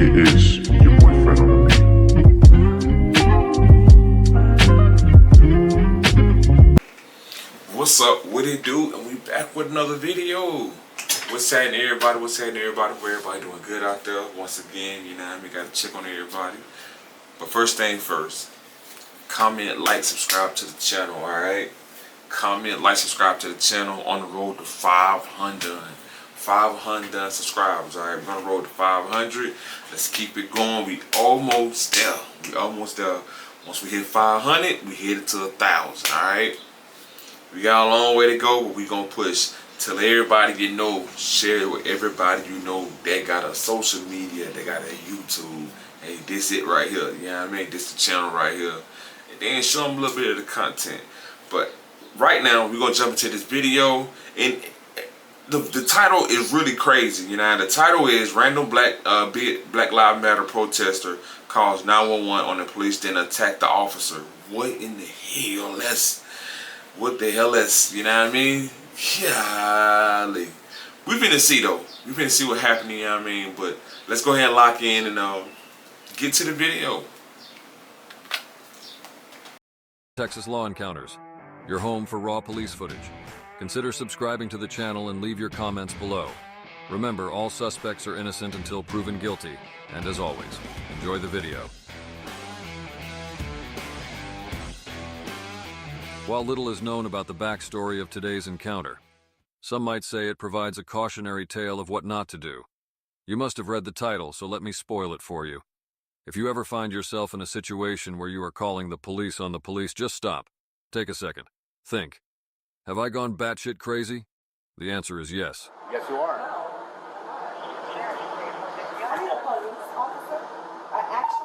It is your boyfriend on the beat. What's up? What it do? And we back with another video. What's happening, everybody? What's happening, everybody? Where everybody doing good out there? Once again, you know what I mean? Got to check on everybody. But first thing first, comment, like, subscribe to the channel, alright? Comment, like, subscribe to the channel. On the road to 500 subscribers, alright? We're on the road to 500. Let's keep it going. We almost there. Once we hit 500, we hit it to 1,000, alright? We got a long way to go, but we gonna push till everybody you know, share it with everybody you know that got a social media, they got a YouTube. Hey, this it right here, you know what I mean? This the channel right here. And then show them a little bit of the content. But right now, we're gonna jump into this video, and the title is really crazy, you know. The title is Random Black Lives Matter protester calls 911 on the police, then attack the officer. What in the hell? What the hell is, you know what I mean? Golly. We finna see though. We finna see what happened, you know what I mean? But let's go ahead and lock in and get to the video. Texas Law Encounters, your home for raw police footage. Consider subscribing to the channel and leave your comments below. Remember, all suspects are innocent until proven guilty. And as always, enjoy the video. While little is known about the backstory of today's encounter, some might say it provides a cautionary tale of what not to do. You must have read the title, so let me spoil it for you. If you ever find yourself in a situation where you are calling the police on the police, just stop. Take a second. Think. Have I gone batshit crazy? The answer is yes. Yes, you are.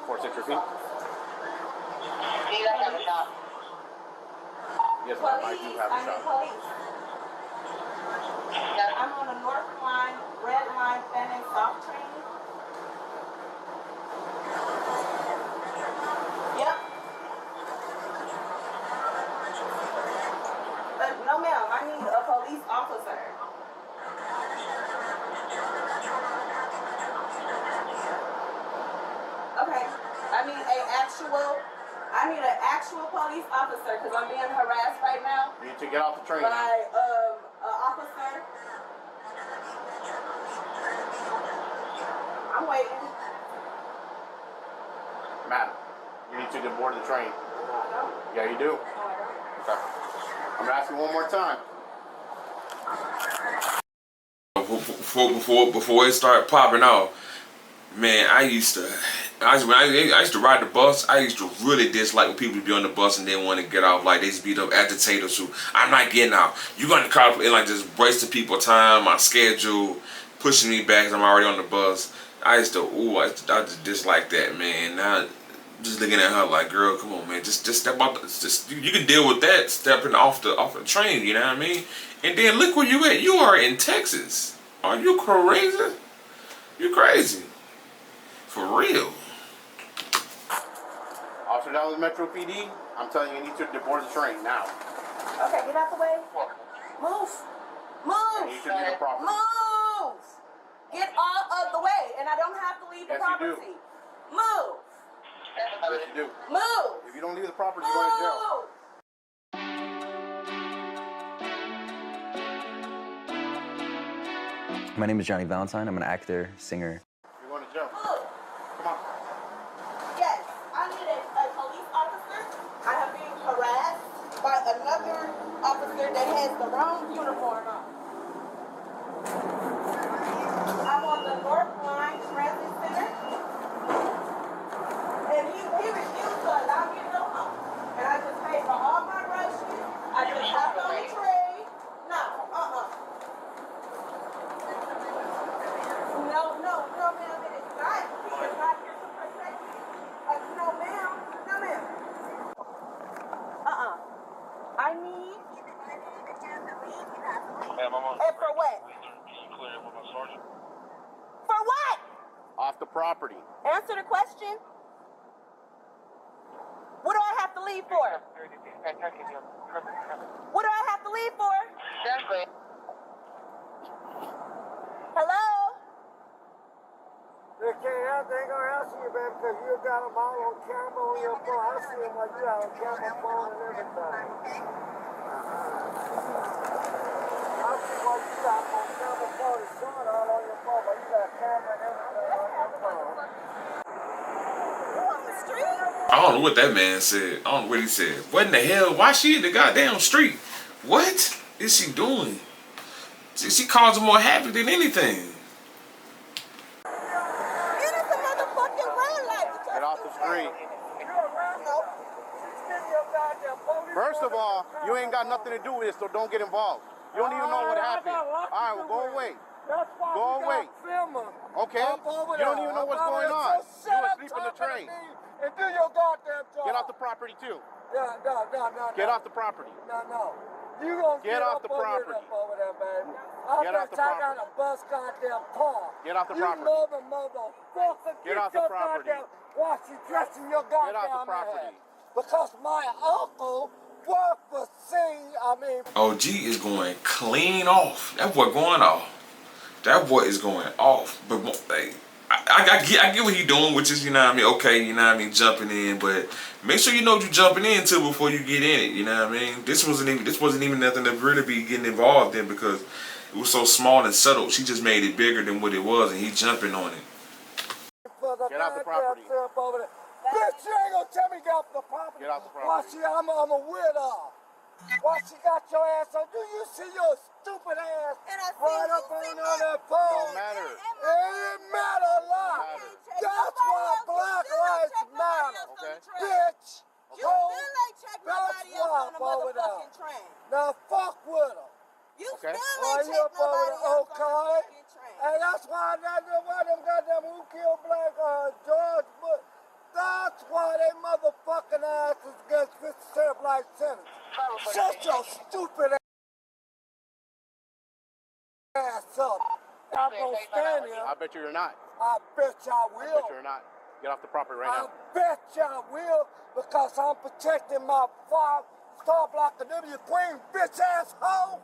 Four, 6 feet. Yes, ma'am, I do have a shot. I'm on the North Line, Red Line, Fanning South train. Yep. No, ma'am, I need a police officer. Okay, I need an actual police officer because I'm being harassed right now. You need to get off the train. By an officer. I'm waiting. Madam, you need to board the train. No, I don't. Yeah, you do. No, I don't. Okay. I'm gonna ask you one more time. Before it started popping off, man, I used to ride the bus. I used to really dislike when people be on the bus and they want to get off. Like, they just beat up agitators who, I'm not getting out. You gonna call and like just wasting people's time, my schedule, pushing me back because I'm already on the bus. I just dislike that, man. Now, just looking at her like, girl, come on, man, just step out. You can deal with that stepping off the train. You know what I mean? And then look where you at. You are in Texas. Are you crazy? You crazy. For real. Officer Dallas Metro PD, I'm telling you, you need to board the train now. Okay, get out the way. Move. Move. You need to leave the property. Move. Get out of the way, and I don't have to leave the Yes, property. you do. Move. Yes, you do. Move. If you don't leave the property, you're going to jail. Move. My name is Johnny Valentine. I'm an actor, singer. You're going to jail. Move. Come on. Yes, I need a police officer. I have been harassed by another officer that has the wrong uniform on. I'm on the North Line Transit Center, and he refused to allow me to go home. And I just paid for all my groceries. I just hopped on the train. No, No, ma'am, it is not. He is not here to protect me. No, ma'am. I need. Ma'am, I'm on. And for what? Can you clear it with my sergeant? For what? Off the property. Answer the question. What do I have to leave for? What do I have to leave for? Hello? They can't ain't gonna answer you, baby, because you got them all on camera on your phone. I see them when you have a camera phone and everything. I see what you got on camera phone and showing all on your phone, but you got camera and everything on your phone. You on the street? I don't know what that man said. I don't know what he said. What in the hell? Why she in the goddamn street? What is she doing? She causing more havoc than anything. Get us a motherfucking red light. Get off the street. No. First of all, you ain't got nothing to do with it, so don't get involved. You don't even know what happened. All right, well, go away. That's why Go we away. got filmers Okay? up over You don't there. even know what's Up over going there. on. So You shut up asleep in the talking to train. me and do your goddamn job. Get off the property, too. No. Get off the property. No. You gonna Get off up the over property. Up over there, baby. Get off the property. Got a bus goddamn car. Get off the property. You motherfucker. Get off the your property. goddamn- Watch you dressing your goddamn Get off the property. ass. Because my uncle worked for OG is going clean off. That boy going off. That boy is going off. But like, I get what he doing, which is, you know what I mean, okay, you know what I mean, jumping in, but make sure you know what you're jumping into before you get in it, you know what I mean? This wasn't even nothing to really be getting involved in because it was so small and subtle. She just made it bigger than what it was, and he jumping on it. Get off the property. Bitch, you ain't gonna tell me get off the property. Get off the property. Why I'm a widow. Why she got your ass on? Do you see your stupid ass right up on that phone? Don't matter. It matter a lot. That's why Black Lives Matter. Okay. Bitch. You still ain't check nobody That's else on the why I'm over there. motherfucking train. Now fuck with her. You Okay. still Are ain't you check up over nobody there? else on the Okay. motherfucking train. And that's why them goddamn who killed Black George Bush. That's why they motherfucking asses gets 50% life sentence. Shut your stupid ass up. I'm gonna stand here. I bet you're not. I bet I I will. bet you're not. Get off the property right I now. bet I will because I'm protecting my Star Blocker W Queen bitch asshole.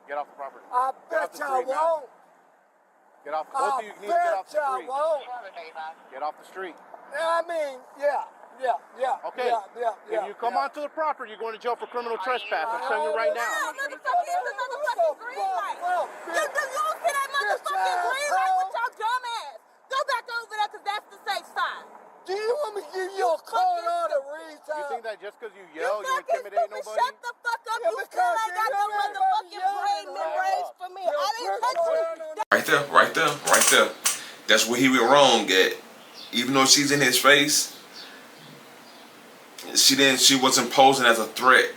Get off the property. I Get off bet the I street now. won't. Get off. Both of I you need to get off bet the I street. won't. Get off the street. I mean, yeah. Okay. If you come onto the property, you're going to jail for criminal trespass. I'm telling you right now. No, motherfucker, it's the motherfucking green light. You don't see that motherfucking green light with your dumb ass. Go back over there because that's the safe side. Do you want me to give you a code on the read? You think that just because you yell, you fucking intimidate stupid. nobody? Shut the fuck up. Yeah, You still because ain't got you no know motherfucking everybody brain yelling. mid-range for me. I didn't touch you. Right there. That's where he went wrong at. Even though she's in his face, she wasn't posing as a threat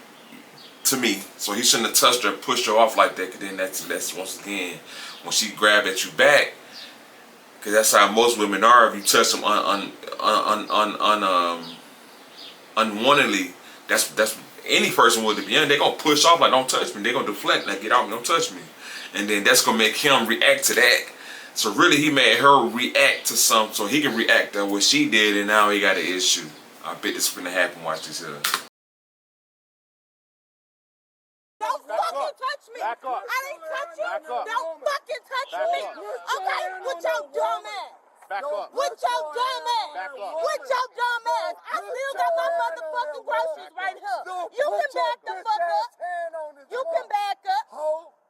to me. So he shouldn't have touched her, pushed her off like that. Cause then that's once again when she grabbed at you back. Cause that's how most women are. If you touch them unwantedly, that's any person would be. They gonna push off like don't touch me. They gonna deflect like get out, don't touch me. And then that's gonna make him react to that. So really, he made her react to something so he can react to what she did, and now he got an issue. I bet this is gonna happen. Watch this here. Don't fucking touch me. Back up. I didn't touch you. Back up. Don't fucking touch Back me. up. Okay, with your dumb ass. Back up. With your dumb ass. Back up. With your dumb ass. I still got my motherfucking groceries right here. You can back the fuck up. You can back up.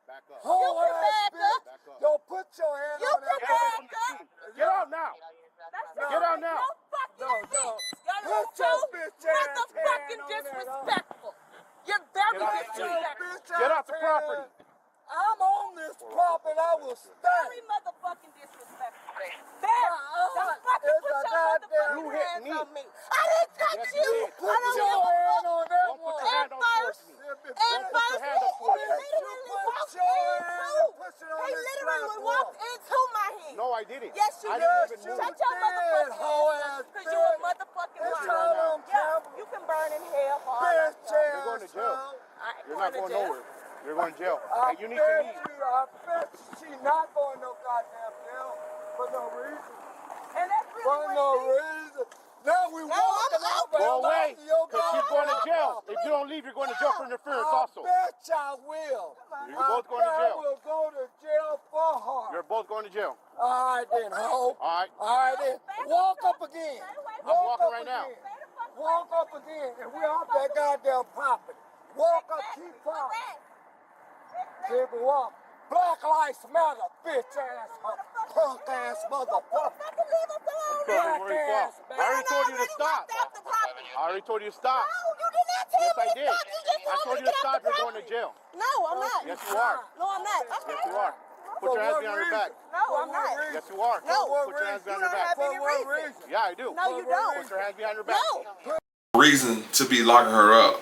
Back up. You can back up. Don't put your hand You on can that. back up. Get out now. Get out now. No fucking shit. Y'all Put are so your bitch ass motherfucking hand on that. disrespectful. You're very Get out the disrespectful. Get off the property. I'm on this property. I will stay. Very motherfucking disrespectful. There. Don't fucking It's put a your goddamn- motherfucking You hit hands me. on me. I didn't touch Yes, you. you did. Put I don't your give a hand fuck. on that Don't put one. your hand And on towards first, me. and Don't put first, your hand up he towards me. literally Put walked your hand into. and push it on He this literally platform. walked into my hand. No, I didn't. Yes, you I did. didn't even Shut move. your motherfucking hoe ass ass up, because you're a bitch. motherfucking It's liar. all on Yeah, camera. you can burn in hell for all I Bitch know. ass going to jail. hoe. I ain't You're not to going jail. nowhere. You're going to jail. I Hey, you need to bet leave. you, I bet she not going no goddamn jail for no reason. And that's really For what no she- reason. Now we No, walking I'm out out. Go away. your Because she's goddamn going to jail. If you don't leave, you're going to jail for interference also. I bet I will. You're both going to jail. I will go to jail for harm. You're both going to jail. All right then, ho. All right. All right then. Walk up again. I'm walking right now. Walk up again, and we off that goddamn property. Walk up, keep walking. Keep it walking. Black Lives Matter, bitch ass, punk ass motherfucker. Black ass, I already told you to stop. I already told you to stop. No, you did not tell Yes, me I to did. stop. You just I told told me you to to get stop. off the You're going to property. jail. No, I'm not. Yes, you are. No, I'm not. Okay. Yes, you are. Put your hands behind your back. No, I'm not. Yes, you are. No. Put your hands You behind your don't back. have any reason. Yeah, I do. No, you don't. Put your hands behind your back. No. Reason to be locking her up.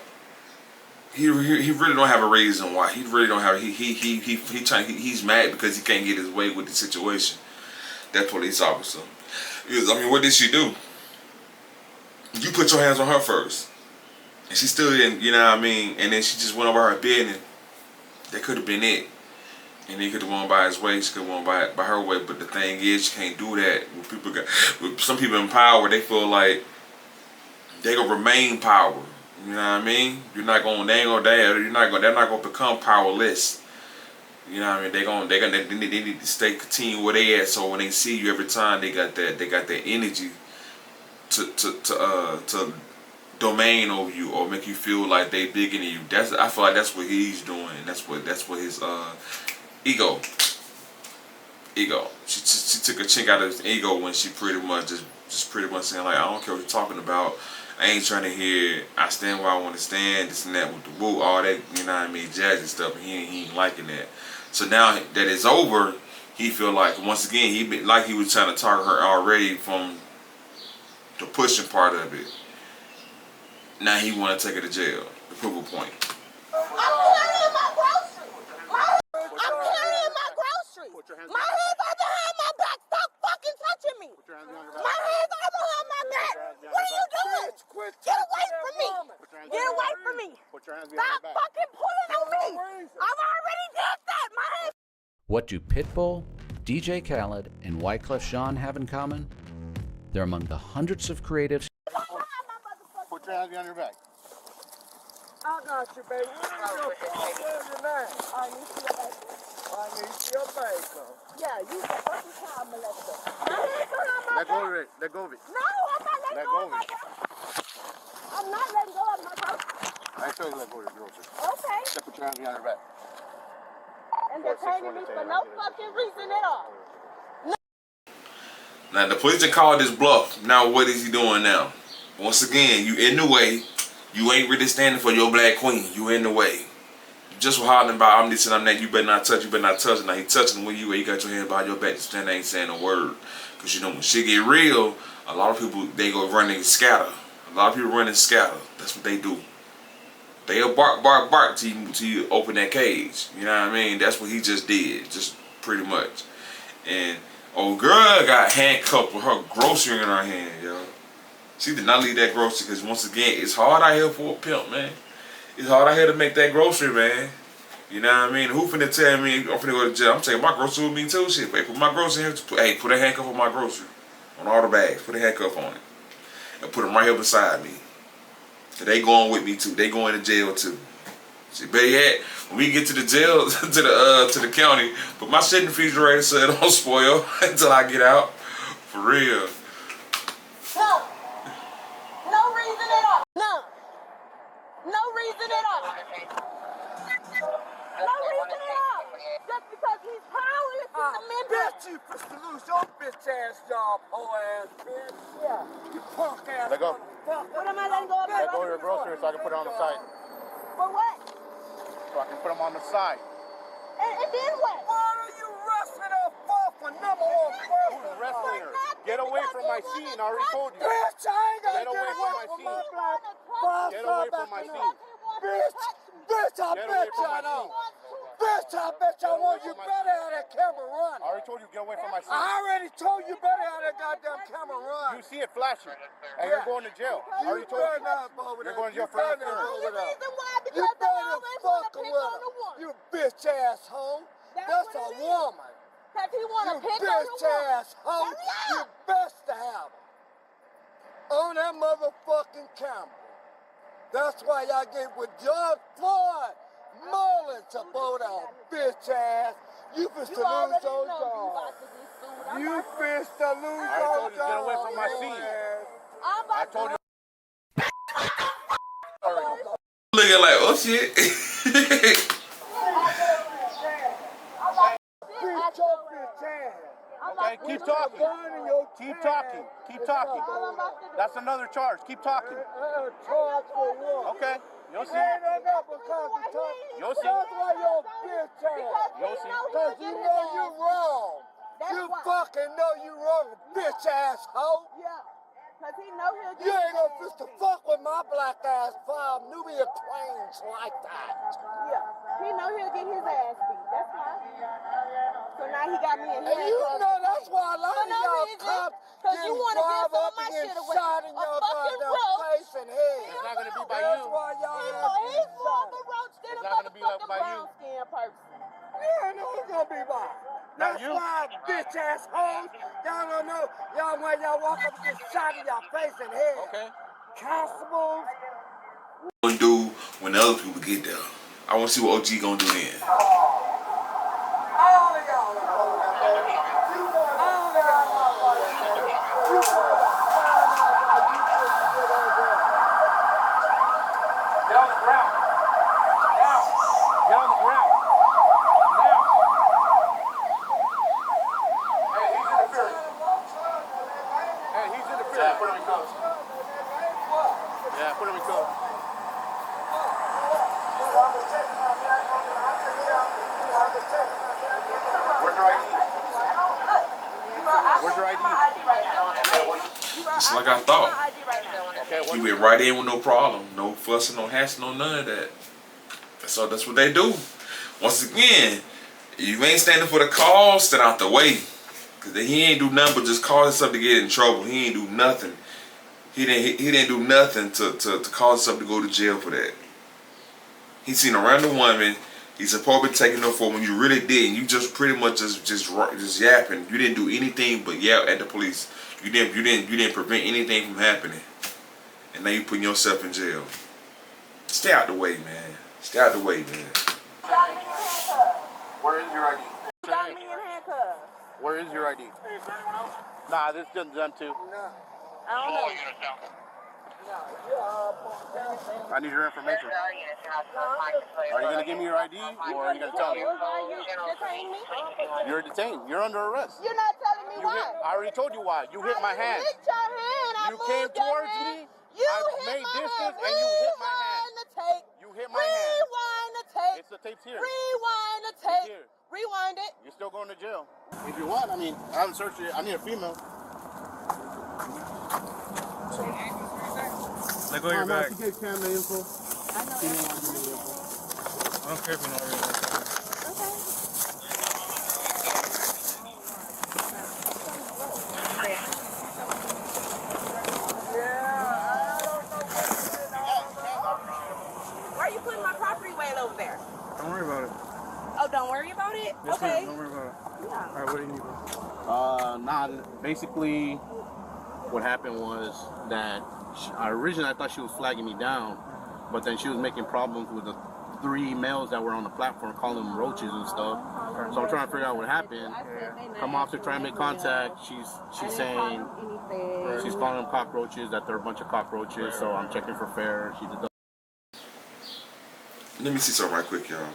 He really don't have a reason why. He really don't have. He's mad because he can't get his way with the situation. That police officer. I mean, what did she do? You put your hands on her first, and she still didn't. You know what I mean? And then she just went over her business. That could have been it. And he could have won by his way. She could have won by her way. But the thing is, you can't do that. With some people in power, they feel like they gonna remain power. You know what I mean? You're not gonna. They ain't gonna. They're not gonna become powerless. You know what I mean? They need to stay continue where they at. So when they see you every time, they got that energy to domain over you or make you feel like they bigger than you. I feel like that's what he's doing. That's what his ego. She took a chink out of his ego when she pretty much just pretty much saying like, I don't care what you're talking about. I ain't trying to hear. I stand where I want to stand. This and that with the woo, all that. You know what I mean? Jazzy stuff. And he ain't liking that. So now that it's over, he feel like once again he was trying to target her already from the pushing part of it. Now he want to take her to jail. The pivot point. I'm carrying my groceries. I'm carrying my groceries. My hands are behind my back. Stop fucking touching me. My hands are behind my back. What are you doing? Get away from me. Get away from me. Stop fucking pulling on me. I've already did that. My hands. What do Pitbull, DJ Khaled, and Wyclef Jean have in common? They're among the hundreds of creatives. Put your hands behind your back. I got you, baby. Where's your name? I need to get I need your bacon. Yeah, you the fucking child molester. My hands behind my Let go back. of it. Let go of it. No, I'm not letting Let go go of of my it. groceries. I'm not letting go of my groceries. I told you to let go of your groceries. Okay. Just put your hands behind your back. Entertaining me for no fucking reason at all. Now the police just called this bluff. Now what is he doing now? Once again, you in the way. You ain't really standing for your black queen. You in the way. You just hollering about I'm this and I'm that. You better not touch. You better not touch. Now he touching when you got your hand behind your back. You stand there ain't saying a word. Cause you know when shit get real, a lot of people they go run and scatter. A lot of people run and scatter. That's what they do. They'll bark till you open that cage. You know what I mean? That's what he just did. Just pretty much. And old girl got handcuffed with her grocery in her hand, yo. She did not leave that grocery because once again, it's hard out here for a pimp, man. It's hard out here to make that grocery, man. You know what I mean? Who finna tell me I'm finna go to jail? I'm taking my grocery with me too, shit. Hey, put my grocery here. Hey, put a handcuff on my grocery. On all the bags. Put a handcuff on it. And put them right here beside me. They going with me too. They going to jail too. See, better yet, when we get to the jail, to the county, put my shit in the refrigerator so it don't spoil until I get out. For real. No. No reason at all. No. No reason at all. No reason at all. Just because he's powerless is a member. Bet you to lose your bitch ass job, hoe ass bitch. Yeah. You punk ass Let go. motherfucker. What am I letting go of? Let go of your groceries so I can put it on the side. For what? So I can put them on the side. And then what? What are you wrestling up for number one person? Who's wrestling her? Get away from my scene. I already told you. Bitch, I ain't gonna Get get away away from my from scene. my black. Boss Get away up from my after scene. Bitch, bitch, I Get away bet from you I my know. scene. Bitch, I bet you I want you better have that camera I run. already told you get away from my scene. I already told you better have that goddamn camera run. You see it flashing, and you're going to jail. I already told you. You're going to jail for interference. Only reason why, You because they better always want fuck to pick with on the her. woman. You bitch asshole. That's what a it is. woman. Because he want You to pick on the bitch woman. asshole. Hurry You up. best to have her. On that motherfucking camera. That's why y'all get with George Floyd. Mullins about a bitch ass. You finna lose your job. You finna lose your job. Get away from my seat. I told you. Looking like, oh shit. Okay, keep talking. Keep talking. Keep talking. That's another charge. Keep talking. Charge for what? Okay. You'll see. You'll see. That's why you're a bitch ass. You'll see. Because you know you're wrong. You fucking know you're wrong, bitch ass hoe. Yeah. Because he know he'll get You ain't gonna fit to fuck with my black ass five Nubia cranes like that. Yeah. He know he'll get his ass beat. That's why. So now he got me in And here. you know that's why a lot of y'all cops Because get you want to get robbed some up of my and get shit away. shot in A your fucking goddamn roach. face and head. It's not gonna be by That's you. why y'all He's ass more get of shot. a roach than It's a not gonna be like motherfucking by you. brown skin person. Yeah, I know it's gonna be by. That's you. why bitch ass hoes, y'all don't know. Y'all when y'all walk up and get shot in your face and head. Okay. Constables. Gonna do when the other people get there. I want to see what OG gonna do then. All of y'all. Get on the ground. Now. Get on the ground. Now. Hey, he's interfering. Hey, he's interfering. Yeah, put him in cuffs. Yeah, put him in cuffs. Where's your ID? Where's your ID? Just like I thought. Okay, He went right in with no problem. No fussing, no hassling, no none of that. So that's what they do. Once again, you ain't standing for the call, stand out the way. Cause he ain't do nothing but just cause himself to get in trouble. He ain't do nothing. He didn't do nothing to cause himself to go to jail for that. He seen a random woman. He's supposed to be taking her for when you really didn't. You just pretty much just yapping. You didn't do anything but yell at the police. You didn't prevent anything from happening. And now you putting yourself in jail. Stay out the way, man. Stay out the way, man. Where is your ID? Got me in handcuffs. Where is your ID? Nah, this is them too. I don't know. I need your information. Are you gonna give me your ID or are you gonna tell me? Why you detain me? You're detained. You're under arrest. You're not telling me why. I already told you why. You hit my hand. Hit your hand. I You came moved your towards hand. me. You I hit made my distance hand. and you hit my hand. Rewind the tape. You hit my hand. Rewind the tape. It's the tape's here. Rewind the It's tape. here. Rewind it. You're still going to jail. If you want, I mean, I haven't searched it. I need a female. Let go of your bag. She gave Cam the info. I know She didn't want to give me the info. I don't care if you know everything. Why are you putting my property way over there? Don't worry about it. Oh, don't worry about it? Yes, Okay. ma'am. Don't worry about it. Yeah. All right, what do you need, bro? Basically, what happened was that originally I thought she was flagging me down, but then she was making problems with the 3 males that were on the platform, calling them roaches and stuff. So I'm trying to figure out what happened. Come off to try and make contact. She's saying she's calling them cockroaches, that they're a bunch of cockroaches. So I'm checking for fair. She did. Let me see something right quick, y'all.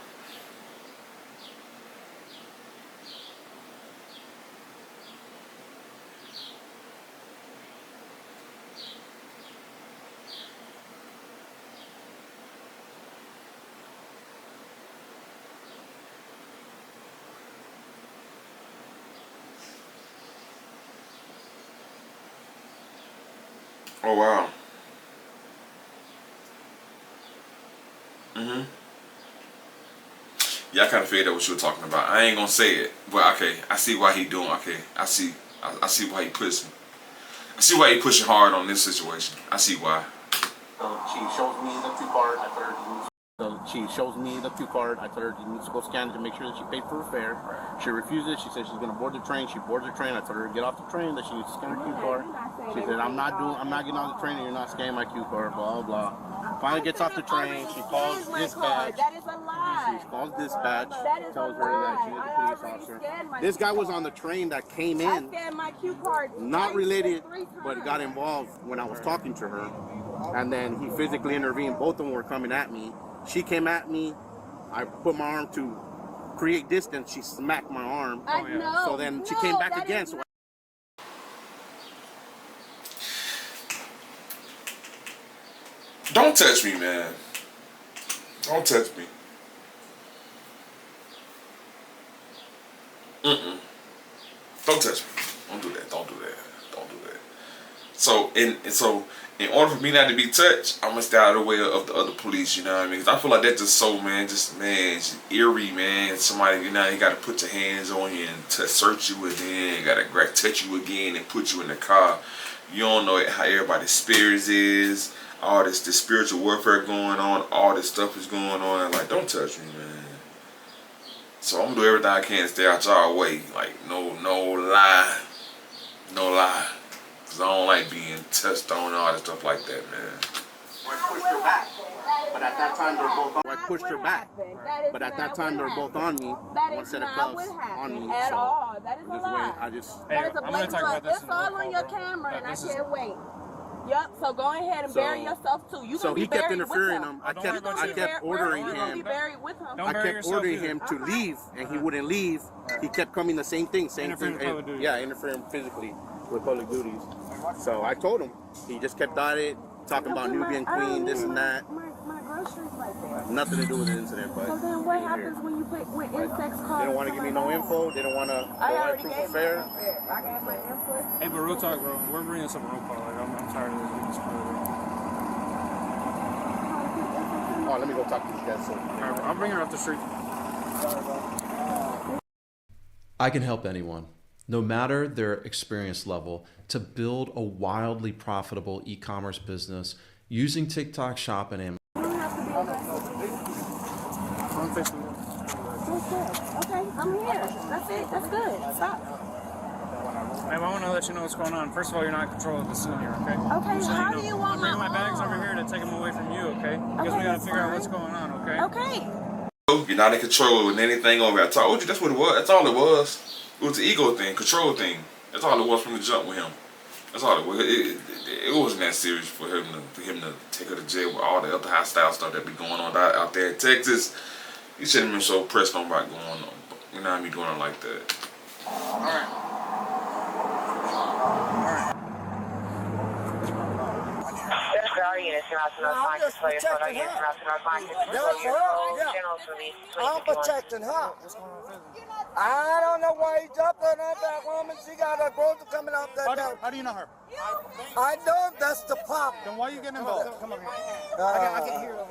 Oh wow. Yeah, I kind of figured out what you were talking about. I ain't gonna say it, but okay, I see why he doing. Okay, I see why he pushing. I see why he pushing hard on this situation. I see why. She shows me the cue card. I told her she shows me the cue card. I told her she needs to go scan it to make sure that she paid for her fare. She refuses. She said she's gonna board the train. She boards the train. I told her to get off the train, that she needs to scan her cue card. She said, I'm not getting on the train and you're not scanning my cue card, blah, blah. Finally gets off the train. She calls dispatch. That is a lie. She calls dispatch. That is Tells a her that lie. she's I a police already officer. scanned my This guy cue was card. on the train that came I in, scanned my cue card. not related, three but times. got involved when I was talking to her. And then he physically intervened. Both of them were coming at me. She came at me. I put my arm to create distance. She smacked my arm. I know. So then she came back again. So Don't touch me, man. Don't touch me. Don't touch me. Don't do that. Don't do that. Don't do that. So in order for me not to be touched, I'm gonna stay out of the way of the other police. You know what I mean? 'Cause I feel like that's just so, man. It's eerie, man. Somebody, you know, you gotta put your hands on you and search you again. Gotta touch you again and put you in the car. You don't know how everybody's spirits is. All this spiritual warfare going on. All this stuff is going on. Like, don't touch me, man. So I'm gonna do everything I can to stay out y'all way. Like, no lie. No lie. Cause I don't like being touched on and all that stuff like that, man. I pushed her back. But at that time, they're both on. I pushed her back. But at that time, they're both on me. One set of cuffs on me. At So all. That is a this lie. way, I just. Hey, That is a I'm gonna blatant talk lie. about this. It's all on your camera, and I this is- can't wait. Yep. So go ahead and bury yourself too. You So gonna he be kept buried with interfering him. him. I Don't worry kept about you. ordering You're gonna be him. buried with him. Don't I bury kept yourself ordering either. him to leave, and he wouldn't leave. He kept coming the same thing, Interfering with public duty. Yeah, interfering physically with public duties. So I told him. He just kept at it, talking about Nubian Queen, this and that. My groceries right there. Nothing to do with the incident, but So then what happens when you put when insects cause? they don't want to give me no info. They don't want to I provide already proof gave of my fair. input. I gave my input. Hey, but real talk, bro. We're bringing this up a real call. Like, I'm tired of this. Oh, let me go talk to these guys. So. I'll bring her off the street. I can help anyone, no matter their experience level, to build a wildly profitable e-commerce business using TikTok Shop and Amazon. Okay, I'm here. That's it. That's good. Stop. Hey, I want to let you know what's going on. First of all, you're not in control of the scene here, okay? Okay, Just so how you know. do you want I'm bringing my my bags arm? over here to take them away from you, okay? Because Okay, we got to that's figure out fine. what's going on, okay? Okay. You're not in control with anything over here. I told you that's what it was. That's all it was. It was the ego thing, control thing. That's all it was from the jump with him. That's all it was. It wasn't that serious for him to take her to jail with all the other hostile stuff that be going on out there in Texas. He shouldn't have been so pressed on about going on. You know what I mean, going on like that. I'm just protecting her. I'm protecting her. I don't know why he jumped on that woman. She got a grocer coming up that day. How do you know her? I know that's the problem. Then why are you getting involved? Come over here. I can hear her.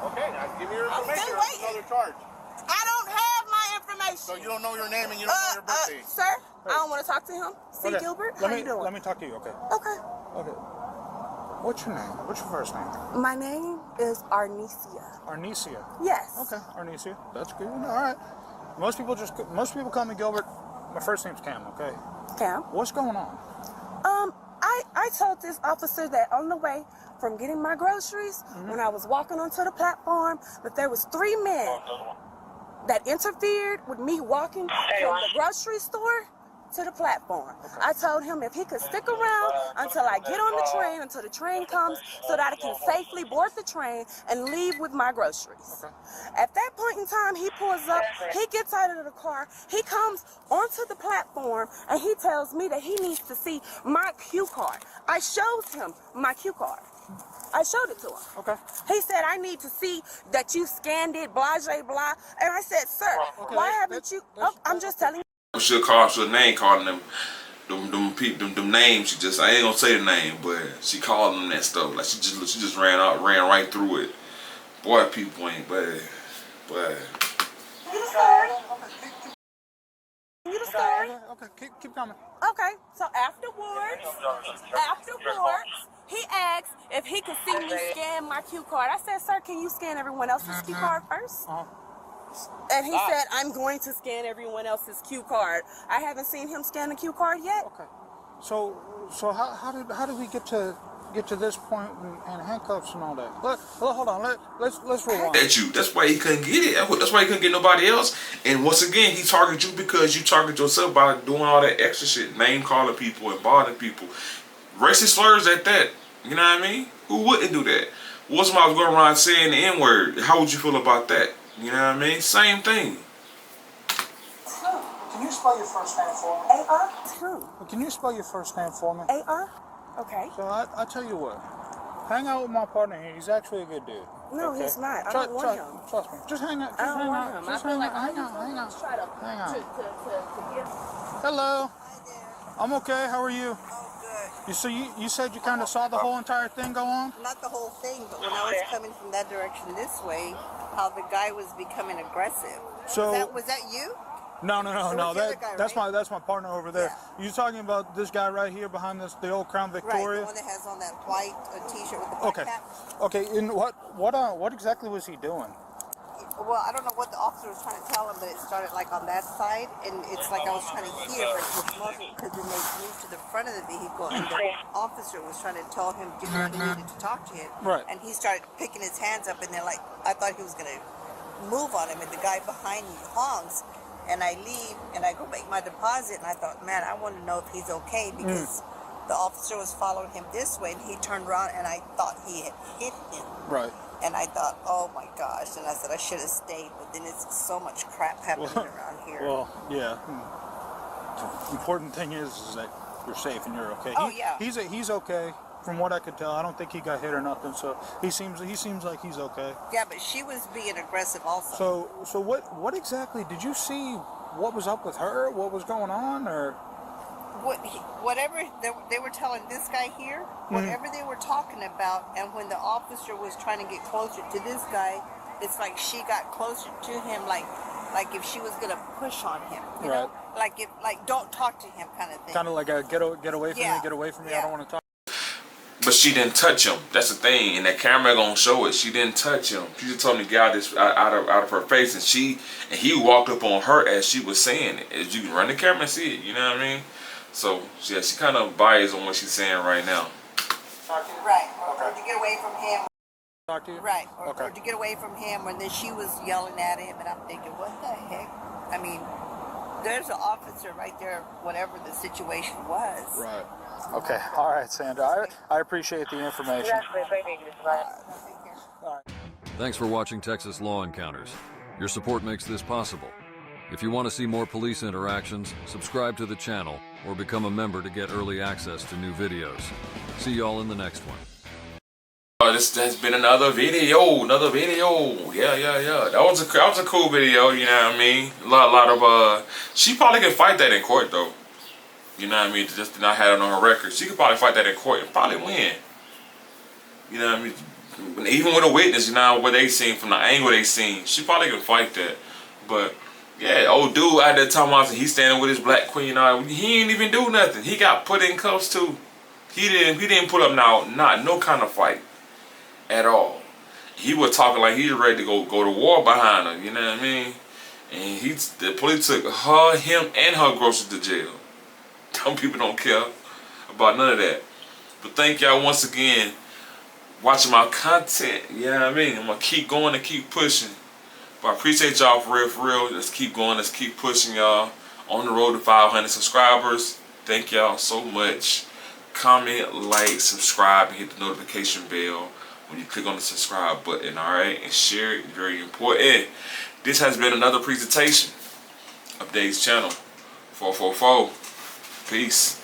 Okay, now give me your I'm information. still Or waiting. another charge. I don't have my information. So you don't know your name and you don't know your birthday. Sir, I don't want to talk to him. C. Okay. Gilbert, Let how me, you doing? Let me talk to you, okay? Okay. Okay. What's your name? What's your first name? My name is Arnesia. Arnesia. Yes. Okay, Arnesia. That's good. All right. Most people call me Gilbert. My first name's Cam, okay? Cam. What's going on? I told this officer that on the way from getting my groceries, when I was walking onto the platform, that there was 3 men that interfered with me walking from the grocery store to the platform. I told him if he could stick around until I get on the train, until the train comes, so that I can safely board the train and leave with my groceries. At that point in time, he pulls up, he gets out of the car, he comes onto the platform, and he tells me that he needs to see my cue card. I showed him my cue card. I showed it to him. Okay. He said, I need to see that you scanned it, blah, blah, blah. And I said, sir, why haven't you? I'm just telling you. She'll name calling them names. I ain't gonna say the name, but she called them that stuff. Like she just ran right through it. Boy, people ain't bad. You the story? Okay, keep coming. Okay, so afterwards, he asked if he could see me scan my cue card. I said, sir, can you scan everyone else's cue card first? And he said, I'm going to scan everyone else's cue card. I haven't seen him scan the cue card yet. Okay. So how did we get to this point and handcuffs and all that? Hold on. Let's rewind. At you. That's why he couldn't get it. That's why he couldn't get nobody else. And once again, he targeted you because you targeted yourself by doing all that extra shit, name calling people and bothering people, racist slurs at that. You know what I mean? Who wouldn't do that? What somebody was going around saying the N-word? How would you feel about that? You know what I mean? Same thing. Can you spell your first name for me? A-R? Can you spell your first name for me? A-R? Okay. So I tell you what, hang out with my partner here. He's actually a good dude. No, he's not. I don't want him. Trust me. Just hang out. I don't want him. I feel like hang out. hang on. Hang on. To give. Hello. Hi there. I'm okay. How are you? Oh, You said you kind of saw the whole entire thing go on? good. Not the whole thing, but when I was coming from that direction this way, how the guy was becoming aggressive. So Was that you? No. So it's the other guy, That's my partner over there. Yeah. You talking about this guy right here behind the old Crown Right, Victoria? the one that has on that white T-shirt with the black Okay. cap. Okay. And what exactly was he doing? Well, I don't know what the officer was trying to tell him, but it started like on that side, and it's like I was trying to hear, but his muzzle, because then they moved to the front of the vehicle, and the officer was trying to tell him he needed to talk to him, Right. and he started picking his hands up, and then like I thought he was gonna move on him, and the guy behind me honks, and I leave, and I go make my deposit, and I thought, man, I want to know if he's okay, because the officer was following him this way, and he turned around, and I thought he had hit him. Right. And I thought, oh my gosh. And I said, I should have stayed. But then it's so much crap happening around here. Well, yeah. The important thing is that you're safe and you're okay. Oh, yeah. He's okay. From what I could tell, I don't think he got hit or nothing. So he seems like he's okay. Yeah, but she was being aggressive also. So what exactly did you see? What was up with her? What was going on? Or Whatever they were telling this guy here, whatever they were talking about, and when the officer was trying to get closer to this guy, it's like she got closer to him, like if she was gonna push on him, you know, like don't talk to him kind of thing. kind of like a get away from Yeah. me, get away from me. Yeah. I don't want to talk. But she didn't touch him. That's the thing, and that camera gonna show it. She didn't touch him. She just told me to get out of her face, and he walked up on her as she was saying it. As you can run the camera and see it, you know what I mean? So yeah, she kind of biased on what she's saying right now. Right, or to get away from him. Talk to you. Right, or Okay. to get away from him, and then she was yelling at him, and I'm thinking, what the heck? I mean, there's an officer right there, whatever the situation was. Right. Okay. All right, Sandra. I appreciate the information. All right. Thanks for watching Texas Law Encounters. Your support makes this possible. If you want to see more police interactions, subscribe to the channel or become a member to get early access to new videos. See y'all in the next one. This has been another video. Yeah. That was a cool video, you know what I mean? A lot of she probably could fight that in court though. You know what I mean? Just not have it on her record. She could probably fight that in court and probably win. You know what I mean? Even with a witness, you know what they seen from the angle they seen, she probably could fight that. But yeah, old dude out there talking about he's standing with his black queen. He ain't even do nothing. He got put in cuffs too. He didn't put up not no kind of fight at all. He was talking like he's ready to go to war behind her. You know what I mean? And the police took him and her groceries to jail. Some people don't care about none of that. But thank y'all once again watching my content. You know what I mean? I'm gonna keep going and keep pushing. But I appreciate y'all for real. Let's keep going. Let's keep pushing y'all on the road to 500 subscribers. Thank y'all so much. Comment, like, subscribe, and hit the notification bell when you click on the subscribe button, alright? And share it, very important. This has been another presentation of Dave's channel. 444. Peace.